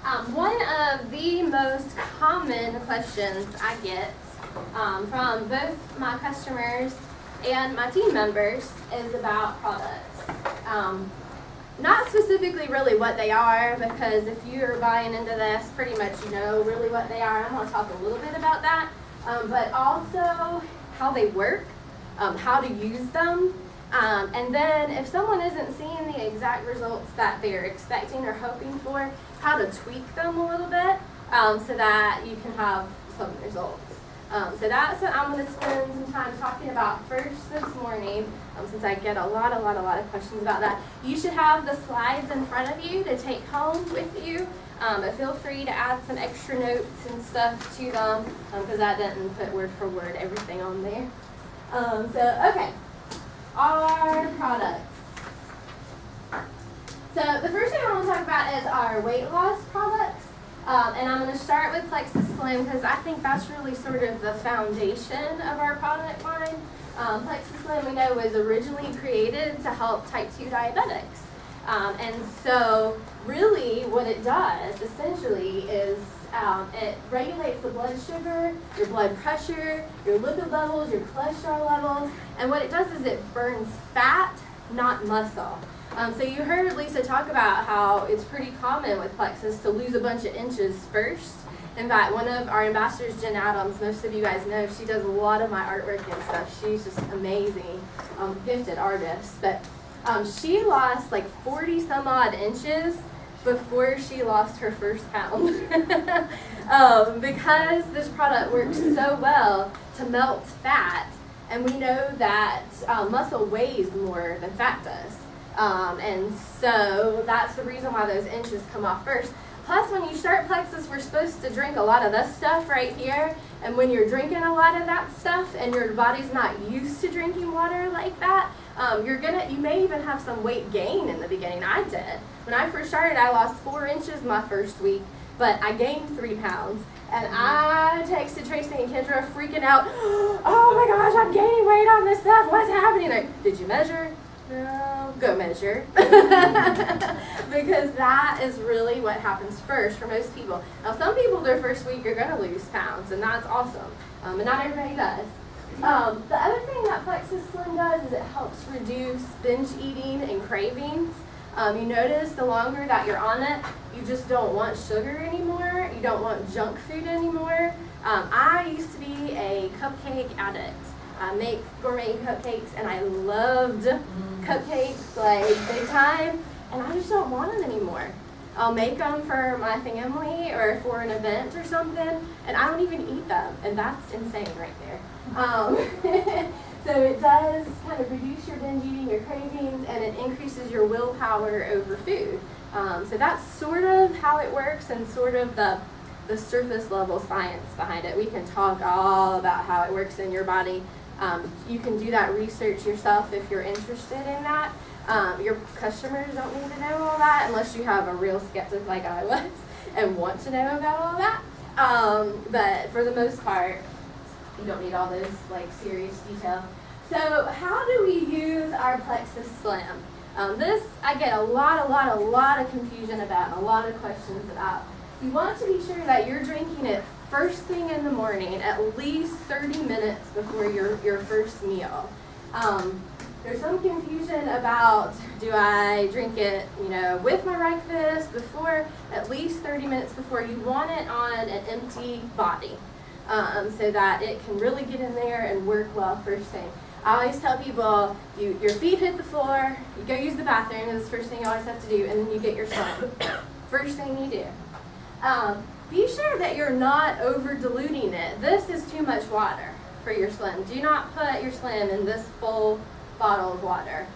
One of the most common questions I get from both my customers and my team members is about products. Not specifically really what they are, because if you're buying into this, pretty much you know really what they are. I'm going to talk a little bit about that, but also how they work, how to use them, and then if someone isn't seeing the exact results that they're expecting or hoping for, how to tweak them a little bit so that you can have some results. So that's what I'm going to spend some time talking about first this morning, since I get a lot of questions about that. You should have the slides in front of you to take home with you, but feel free to add some extra notes and stuff to them, because I didn't put word for word everything on there. Okay, our products. So the first thing I want to talk about is our weight loss products. And I'm going to start with Plexus Slim because I think that's really sort of the foundation of our product line. Plexus Slim, we know, was originally created to help type 2 diabetics. And so really what it does essentially is it regulates the blood sugar, your blood pressure, your lipid levels, your cholesterol levels. And what it does is it burns fat, not muscle. So you heard Lisa talk about how it's pretty common with Plexus to lose a bunch of inches first. In fact, one of our ambassadors, Jen Adams, most of you guys know, she does a lot of my artwork and stuff. She's just amazing, gifted artist. But she lost like 40 some odd inches before she lost her first pound. Because this product works so well to melt fat, and we know that muscle weighs more than fat does. And so that's the reason why those inches come off first. Plus, when you start Plexus, we're supposed to drink a lot of this stuff right here. And when you're drinking a lot of that stuff and your body's not used to drinking water like that, you may even have some weight gain in the beginning. I did. When I first started, I lost 4 inches my first week, but I gained 3 pounds. And I texted Tracy and Kendra freaking out, "Oh my gosh, I'm gaining weight on this stuff. What's happening?" Like, did you measure? No, go measure. Because that is really what happens first for most people. Now, some people, their first week, are going to lose pounds, and that's awesome. But not everybody does. The other thing that Plexus Slim does is it helps reduce binge eating and cravings. You notice the longer that you're on it, you just don't want sugar anymore. You don't want junk food anymore. I used to be a cupcake addict. I make gourmet cupcakes, and I loved cupcakes like big time, and I just don't want them anymore. I'll make them for my family or for an event or something, and I don't even eat them, and that's insane right there. So it does kind of reduce your binge eating, your cravings, and it increases your willpower over food. So that's sort of how it works, and sort of the surface level science behind it. We can talk all about how it works in your body. You can do that research yourself if you're interested in that. Your customers don't need to know all that unless you have a real skeptic like I was and want to know about all that. But for the most part, you don't need all those like serious details. So how do we use our Plexus Slim? This I get a lot of confusion about and a lot of questions about. You want to be sure that you're drinking it first thing in the morning, at least 30 minutes before your first meal. There's some confusion about, do I drink it, with my breakfast, before, at least 30 minutes before. You want it on an empty body, so that it can really get in there and work well first thing. I always tell people, your feet hit the floor, you go use the bathroom, that's the first thing you always have to do, and then you get your Slim. First thing you do. Be sure that you're not over diluting it. This is too much water for your Slim. Do not put your Slim in this full bottle of water.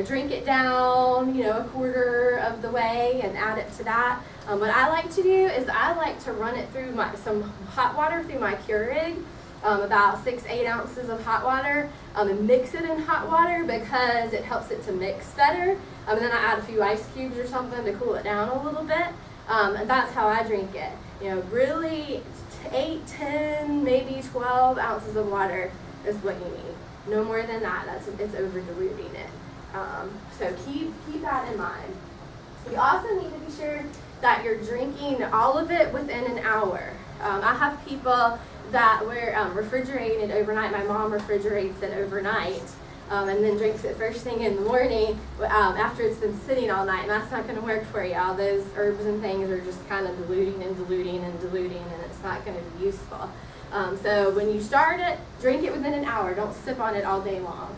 Drink it down, a quarter of the way and add it to that. What I like to do is I like to run it through some hot water through my Keurig, about 6-8 ounces of hot water, and mix it in hot water because it helps it to mix better. And then I add a few ice cubes or something to cool it down a little bit. And that's how I drink it. Really 8, 10, maybe 12 ounces of water is what you need. No more than that. It's over diluting it. So keep that in mind. You also need to be sure that you're drinking all of it within an hour. I have people that were refrigerated overnight. My mom refrigerates it overnight and then drinks it first thing in the morning after it's been sitting all night. And that's not going to work for you. All those herbs and things are just kind of diluting, and it's not going to be useful. So when you start it, drink it within an hour. Don't sip on it all day long.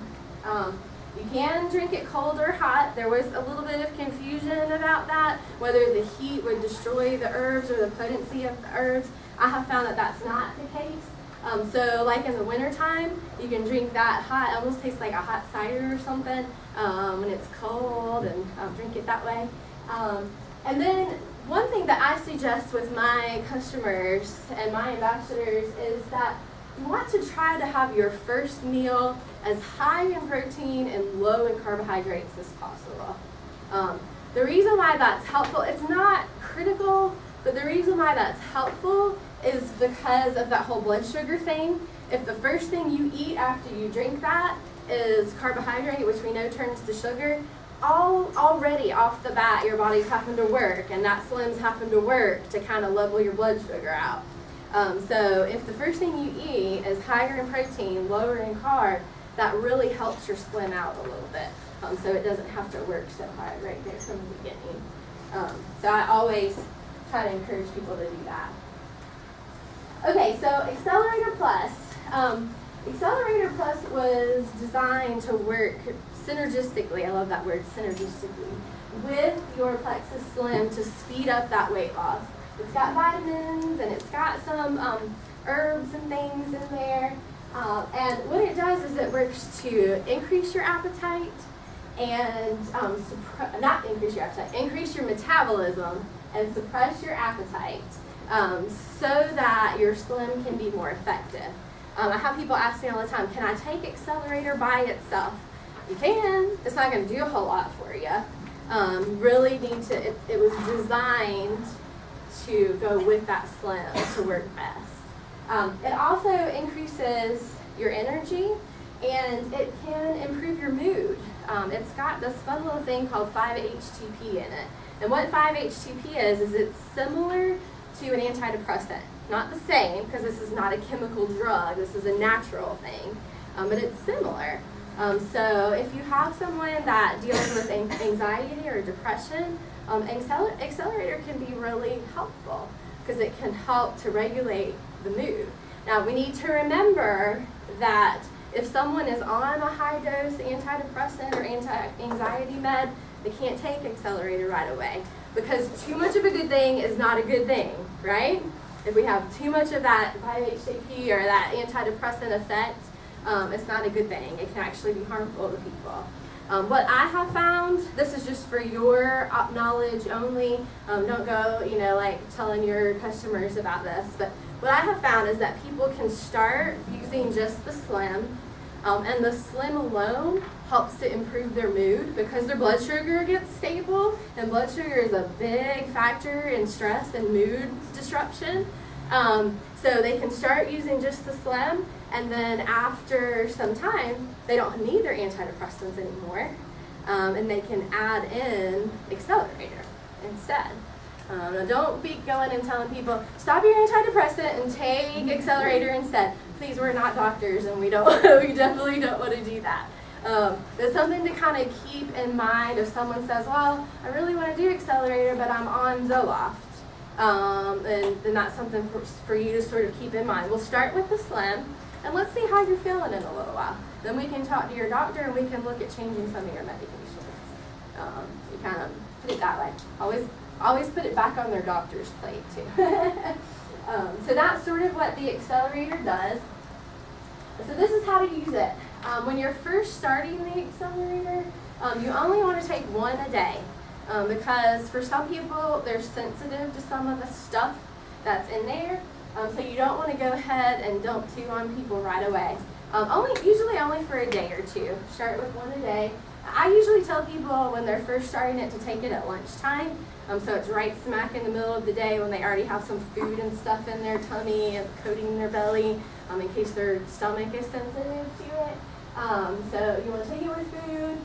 You can drink it cold or hot. There was a little bit of confusion about that, whether the heat would destroy the herbs or the potency of the herbs. I have found that that's not the case. So like in the wintertime, you can drink that hot. It almost tastes like a hot cider or something when it's cold, and drink it that way. And then one thing that I suggest with my customers and my ambassadors is that you want to try to have your first meal as high in protein and low in carbohydrates as possible. The reason why that's helpful, it's not critical, but the reason why that's helpful is because of that whole blood sugar thing. If the first thing you eat after you drink that is carbohydrate, which we know turns to sugar, already off the bat your body's having to work, and that Slim's having to work to kind of level your blood sugar out. So if the first thing you eat is higher in protein, lower in carb, that really helps your Slim out a little bit. So it doesn't have to work so hard right there from the beginning. So I always try to encourage people to do that. Okay, so Accelerator Plus. Accelerator Plus was designed to work synergistically, I love that word, synergistically, with your Plexus Slim to speed up that weight loss. It's got vitamins and it's got some herbs and things in there. And what it does is it works to increase your appetite and not increase your appetite, increase your metabolism and suppress your appetite so that your Slim can be more effective. I have people ask me all the time, can I take Accelerator by itself? You can. It's not going to do a whole lot for you. Really need to, it was designed to go with that Slim to work best. It also increases your energy and it can improve your mood. It's got this fun little thing called 5-HTP in it. And what 5-HTP is it's similar to an antidepressant. Not the same, because this is not a chemical drug, this is a natural thing, but it's similar. So if you have someone that deals with anxiety or depression, Accelerator can be really helpful because it can help to regulate the mood. Now we need to remember that if someone is on a high dose antidepressant or anti-anxiety med, they can't take Accelerator right away because too much of a good thing is not a good thing, right? If we have too much of that 5-HTP or that antidepressant effect, it's not a good thing. It can actually be harmful to people. What I have found, this is just for your knowledge only, don't go, like telling your customers about this, but what I have found is that people can start using just the Slim, and the Slim alone helps to improve their mood because their blood sugar gets stable, and blood sugar is a big factor in stress and mood disruption. So they can start using just the Slim, and then after some time, they don't need their antidepressants anymore, and they can add in Accelerator instead. Now don't be going and telling people, stop your antidepressant and take Accelerator instead. Please, we're not doctors, and we definitely don't want to do that. It's something to kind of keep in mind if someone says, well, I really want to do Accelerator, but I'm on Zoloft. And then that's something for you to sort of keep in mind. We'll start with the Slim, and let's see how you're feeling in a little while. Then we can talk to your doctor, and we can look at changing some of your medications. You kind of put it that way. Always put it back on their doctor's plate, too. So that's sort of what the Accelerator does. So this is how to use it. When you're first starting the Accelerator, you only want to take one a day. Because for some people, they're sensitive to some of the stuff that's in there. So you don't want to go ahead and dump 2 on people right away. Usually only for a day or 2. Start with 1 a day. I usually tell people when they're first starting it to take it at lunchtime. So it's right smack in the middle of the day when they already have some food and stuff in their tummy and coating their belly, in case their stomach is sensitive to it. So you want to take it with food,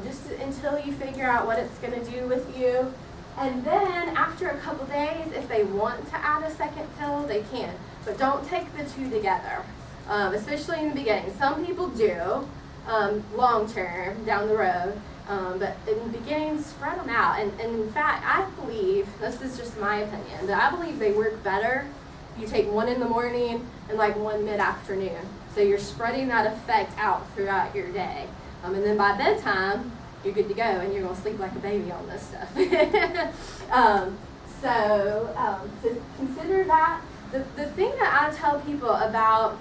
just until you figure out what it's going to do with you. And then after a couple days, if they want to add a second pill, they can. But don't take the two together, especially in the beginning. Some people do long term down the road, but in the beginning, spread them out. And in fact, I believe, this is just my opinion, but I believe they work better if you take one in the morning and like one mid-afternoon. So you're spreading that effect out throughout your day. And then by bedtime, you're good to go, and you're going to sleep like a baby on this stuff. So consider that. The thing that I tell people about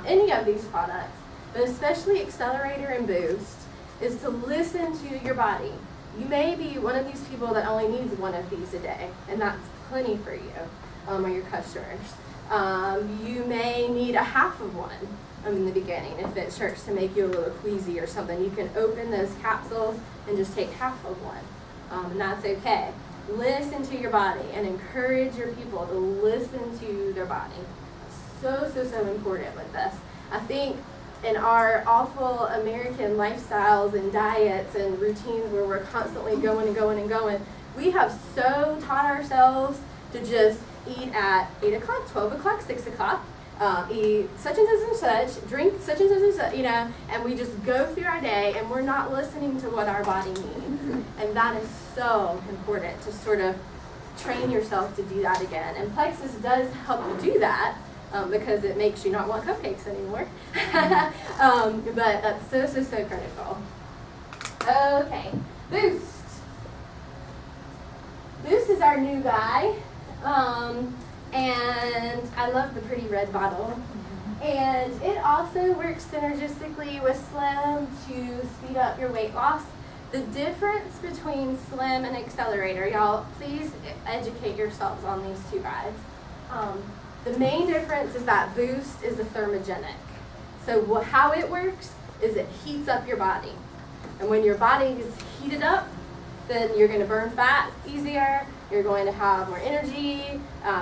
any of these products, but especially Accelerator and Boost, is to listen to your body. You may be one of these people that only needs one of these a day, and that's plenty for you or your customers. You may need a half of one in the beginning. If it starts to make you a little queasy or something, you can open those capsules and just take half of one, and that's okay. Listen to your body and encourage your people to listen to their body. So important with this. I think in our awful American lifestyles and diets and routines where we're constantly going and going and going, we have so taught ourselves to just eat at 8 o'clock, 12 o'clock, 6 o'clock, eat such and such and such, drink such and such, and we just go through our day and we're not listening to what our body needs. And that is so important to sort of train yourself to do that again. And Plexus does help you do that because it makes you not want cupcakes anymore. But that's so critical. Okay, Boost. Boost is our new guy. And I love the pretty red bottle. And it also works synergistically with Slim to speed up your weight loss. The difference between Slim and Accelerator, y'all, please educate yourselves on these two guys. The main difference is that Boost is a thermogenic. So how it works is it heats up your body. And when your body is heated up, then you're going to burn fat easier, you're going to have more energy,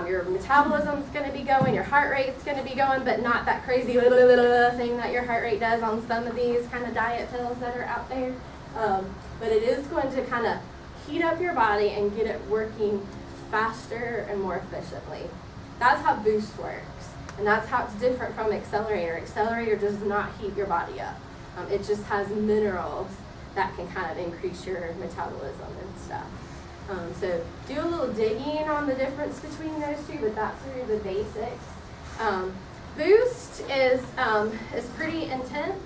your metabolism's going to be going, your heart rate's going to be going, but not that crazy thing that your heart rate does on some of these kind of diet pills that are out there. But it is going to kind of heat up your body and get it working faster and more efficiently. That's how Boost works, and that's how it's different from Accelerator. Accelerator does not heat your body up. It just has minerals that can kind of increase your metabolism and stuff. So do a little digging on the difference between those two, but that's sort of the basics. Boost is pretty intense,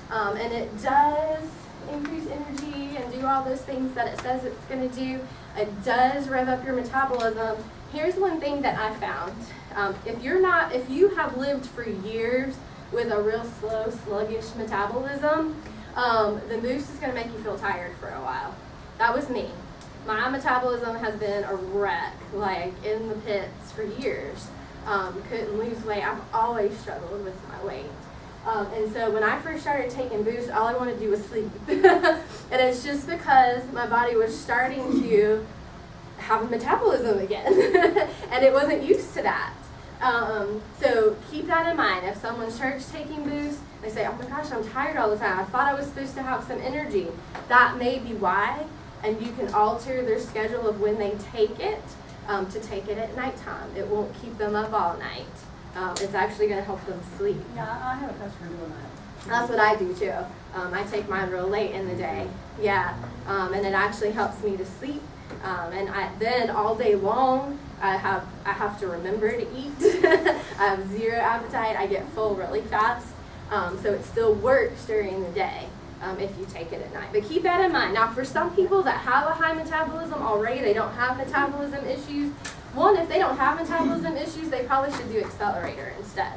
and it does increase energy and do all those things that it says it's going to do. It does rev up your metabolism. Here's one thing that I found. If you have lived for years with a real slow, sluggish metabolism, the Boost is going to make you feel tired for a while. That was me. My metabolism has been a wreck, like in the pits for years. Couldn't lose weight. I've always struggled with my weight. And so when I first started taking Boost, all I wanted to do was sleep. And it's just because my body was starting to have a metabolism again. And it wasn't used to that. So keep that in mind. If someone starts taking Boost, they say, oh my gosh, I'm tired all the time. I thought I was supposed to have some energy. That may be why. And you can alter their schedule of when they take it to take it at nighttime. It won't keep them up all night. It's actually going to help them sleep. Yeah, I have a customer doing that. That's what I do too. I take mine real late in the day. Yeah, and it actually helps me to sleep. And then all day long, I have to remember to eat. I have zero appetite. I get full really fast. So it still works during the day if you take it at night. But keep that in mind. Now, for some people that have a high metabolism already, they don't have metabolism issues. One, if they don't have metabolism issues, they probably should do Accelerator instead.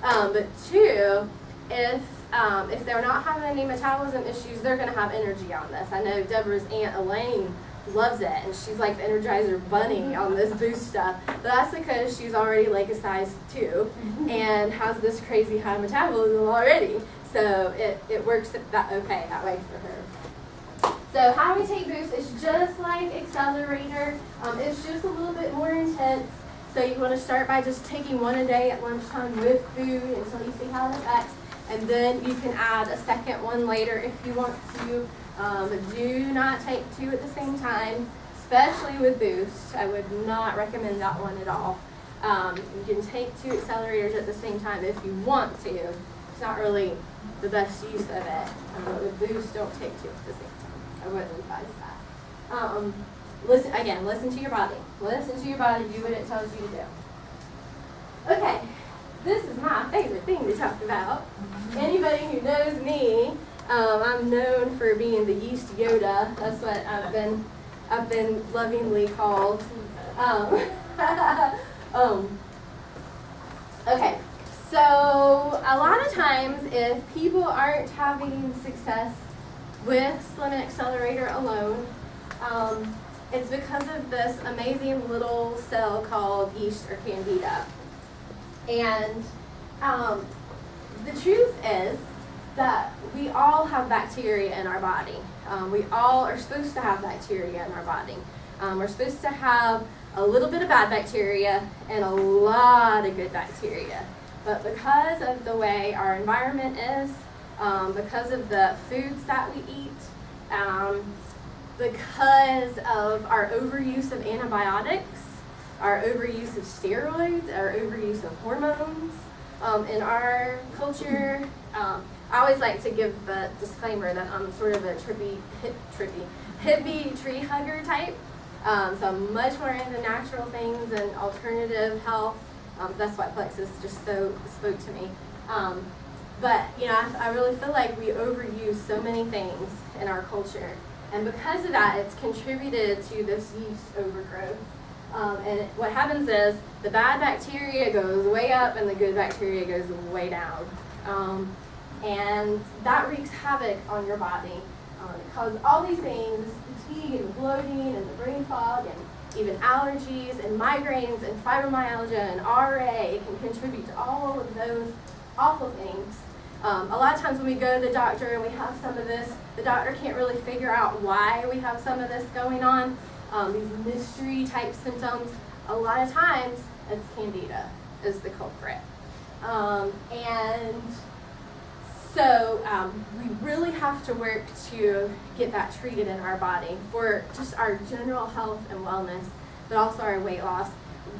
But two, if they're not having any metabolism issues, they're going to have energy on this. I know Deborah's Aunt Elaine loves it, and she's like the Energizer Bunny on this Boost stuff. But that's because she's already like a size 2 and has this crazy high metabolism already. So it works that way for her. So how we take Boost is just like Accelerator. It's just a little bit more intense. So you want to start by just taking one a day at lunchtime with food until you see how it affects. And then you can add a second one later if you want to. Do not take 2 at the same time. especially with Boost. I would not recommend that one at all. You can take 2 accelerators at the same time if you want to. It's not really the best use of it. With Boost, don't take 2 at the same time. I wouldn't advise that. Listen to your body. Listen to your body, do what it tells you to do. Okay, this is my favorite thing to talk about. Anybody who knows me, I'm known for being the yeast Yoda. That's what I've been lovingly called. Okay, so a lot of times if people aren't having success with Slim and Accelerator alone, it's because of this amazing little cell called yeast or candida. And the truth is that we all have bacteria in our body. We all are supposed to have bacteria in our body. We're supposed to have a little bit of bad bacteria and a lot of good bacteria. But because of the way our environment is, because of the foods that we eat, because of our overuse of antibiotics, our overuse of steroids, our overuse of hormones in our culture. I always like to give the disclaimer that I'm sort of a hippie tree hugger type. So I'm much more into natural things and alternative health. That's why Plexus just so spoke to me. But I really feel like we overuse so many things in our culture. And because of that, it's contributed to this yeast overgrowth. And what happens is the bad bacteria goes way up and the good bacteria goes way down. And that wreaks havoc on your body. It causes all these things, fatigue and bloating and the brain fog and even allergies and migraines and fibromyalgia and RA. It can contribute to all of those awful things. A lot of times when we go to the doctor and we have some of this, the doctor can't really figure out why we have some of this going on. These mystery type symptoms, a lot of times it's candida is the culprit. And so we really have to work to get that treated in our body for just our general health and wellness, but also our weight loss.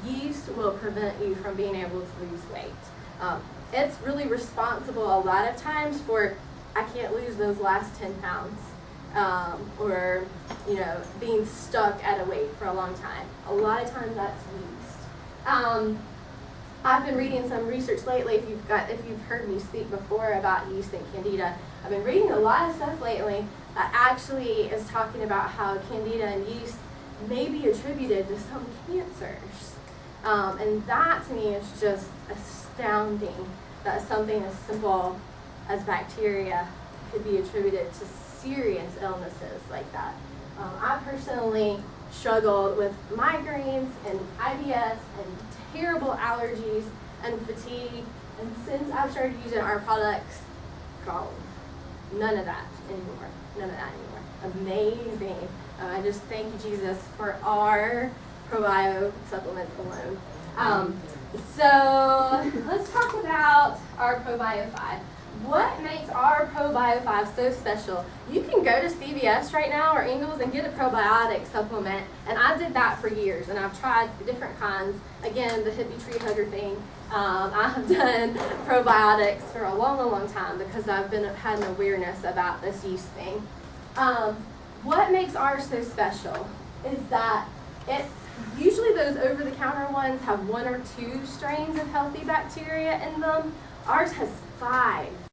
Yeast will prevent you from being able to lose weight. It's really responsible a lot of times for I can't lose those last 10 pounds. Or being stuck at a weight for a long time. A lot of times that's yeast. I've been reading some research lately. If you've heard me speak before about yeast and candida, I've been reading a lot of stuff lately that actually is talking about how candida and yeast may be attributed to some cancers. And that to me is just astounding that something as simple as bacteria could be attributed to serious illnesses like that. I personally struggled with migraines and IBS and terrible allergies and fatigue, and since I've started using our products, gone. None of that anymore. Amazing. I just thank you, Jesus, for our probio supplements alone. So let's talk about our Probio 5. What makes our Probio 5 so special? You can go to CVS right now or Ingles and get a probiotic supplement, and I did that for years, and I've tried different kinds. Again, the hippie tree hugger thing. I've done probiotics for a long time because I've had an awareness about this yeast thing. What makes ours so special is that usually those over-the-counter ones have 1 or 2 strains of healthy bacteria in them. Ours has 5.